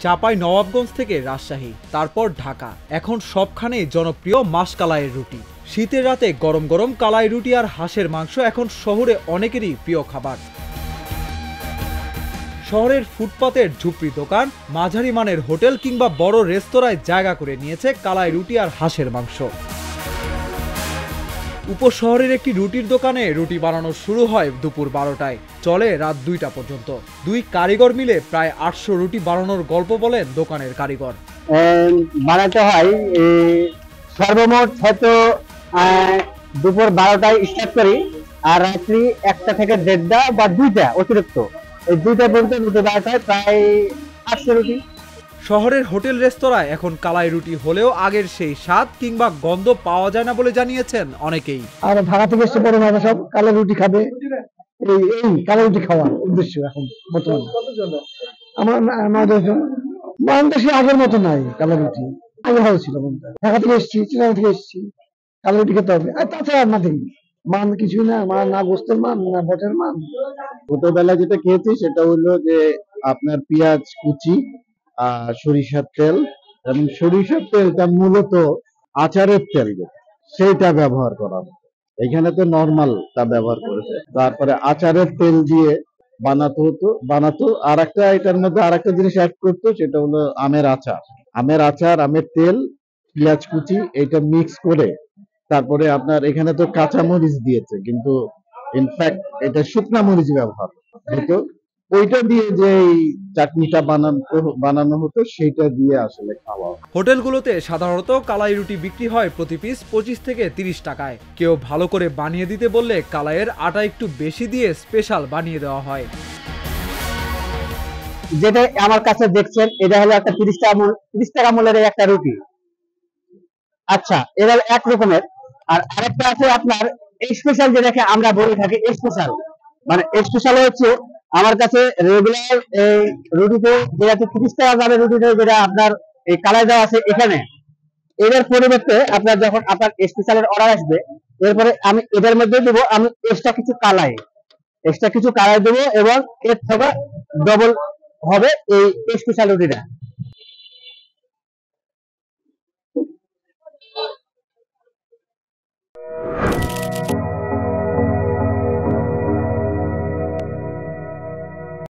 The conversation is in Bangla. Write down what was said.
চাঁপাই নবাবগঞ্জ থেকে রাজশাহী, তারপর ঢাকা, এখন সবখানেই জনপ্রিয় মাসকালাইয়ের রুটি। শীতের রাতে গরম গরম কালাই রুটি আর হাঁসের মাংস এখন শহরে অনেকেরই প্রিয় খাবার। শহরের ফুটপাতের ঝুপড়ি দোকান, মাঝারি মানের হোটেল কিংবা বড় রেস্তোরাঁয় জায়গা করে নিয়েছে কালাই রুটি আর হাঁসের মাংস। উপশহরের একটি রুটির দোকানে রুটি বানানো শুরু হয় দুপুর 12টায়, চলে রাত 2টা পর্যন্ত। দুই কারিগর মিলে প্রায় 800 রুটি বানানোর গল্প বলেন দোকানের কারিগর। বানাতে হয় সর্বমোট হয়তো দুপুর 12টায় স্টার্ট করি, আর রাত্রি 1টা থেকে 1:30 বা 2টা অতিরিক্ত, এই 2টা পর্যন্ত রুটি বানাতে হয় প্রায় 800 রুটি। শহরের হোটেল রেস্তোরাঁয় এখন কালাই রুটি হলেও আগের সেই স্বাদ কিংবা গন্ধ পাওয়া যায় না বলে জানিয়েছেন অনেকেই। আর ঢাকা থেকে এসে পরে মানুষ সব কালাই রুটি খাবে, এই কালাই রুটি খাওয়ার উদ্দেশ্য এখন বর্তমানে আমাদের বাংলাদেশে আগের মতো নাই। কালাই রুটি আগে ভালো ছিল, ঢাকা থেকে এসেছি, চিটাগাং থেকে এসেছি, কালাই রুটি খেতে হবে। আর তাছাড়া আর নাথিং, মান কিছুই না, না গোস্তের মান না বটের মান। ছোটবেলা যেটা খেয়েছি সেটা হলো যে আপনার পেঁয়াজ কুচি, সরিষার তেল, এবং সরিষার তেলটা মূলত আচারের তেল, সেইটা ব্যবহার করা হতো। এখানে তো নর্মালটা ব্যবহার করেছে, তারপরে আচারের তেল দিয়ে বানাতো আর একটা, এটার মধ্যে আর একটা জিনিস অ্যাড করতো, সেটা হলো আমের আচার, আমের তেল, পেঁয়াজ কুচি, এটা মিক্স করে তারপরে আপনার এখানে তো কাঁচা মরিচ দিয়েছে, কিন্তু ইনফ্যাক্ট এটা শুকনা মরিচ ব্যবহার হতো। ওইটা দিয়ে যে চাটনিটা বানানো হতো সেটা দিয়ে আসলে খাওয়া। হোটেলগুলোতে সাধারণত কালাই রুটি বিক্রি হয় প্রতি পিস 25 থেকে 30 টাকায়। কেউ ভালো করে বানিয়ে দিতে বললে কালাইয়ের আটা একটু বেশি দিয়ে স্পেশাল বানিয়ে দেওয়া হয়। যেটা আমার কাছে দেখছেন, এটা হলো একটা 30 টাকা মূল্যের একটা রুটি। আচ্ছা, এটা এক রকমের। আর আরেকটা আছে আপনার স্পেশাল, যেটাকে আমরা বলে থাকি স্পেশাল। মানে স্পেশাল হচ্ছে আমার কাছে রেগুলার এই রুটিতে যেটা 30 টাকা দামের রুটিতে যেটা আপনার এই কালাই দেওয়া আছে এখানে, এর পরিবর্তে আপনার যখন আপনার স্পেশালের অর্ডার আসবে, এরপরে আমি এদের মধ্যে দেবো আমি এক্সট্রা কিছু কালাই দেবো, এবং এর থেকে ডবল হবে এই স্পেশাল রুটিটা।